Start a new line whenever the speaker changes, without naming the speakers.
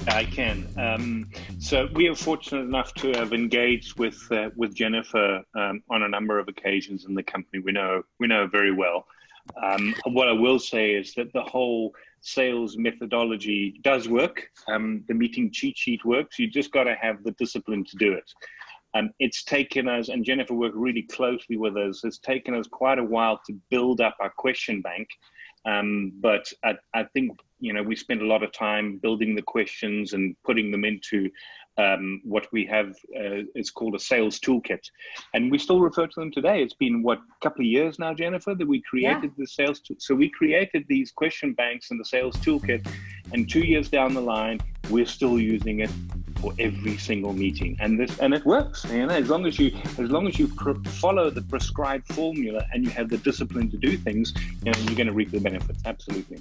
I can. So we are fortunate enough to have engaged with Jennifer on a number of occasions in the company. We know very well. What I will say is that the whole sales methodology does work. The meeting cheat sheet works. You just got to have the discipline to do it. It's taken us, and Jennifer worked really closely with us, it's taken us quite a while to build up our question bank. But I think, we spent a lot of time building the questions and putting them into what we have is called a sales toolkit. And we still refer to them today. It's been, a couple of years now, Jennifer, that we created the sales tool. So we created these question banks in the sales toolkit, and 2 years down the line, we're still using it for every single meeting, and it works. As long as you follow the prescribed formula and you have the discipline to do things, you're going to reap the benefits. Absolutely.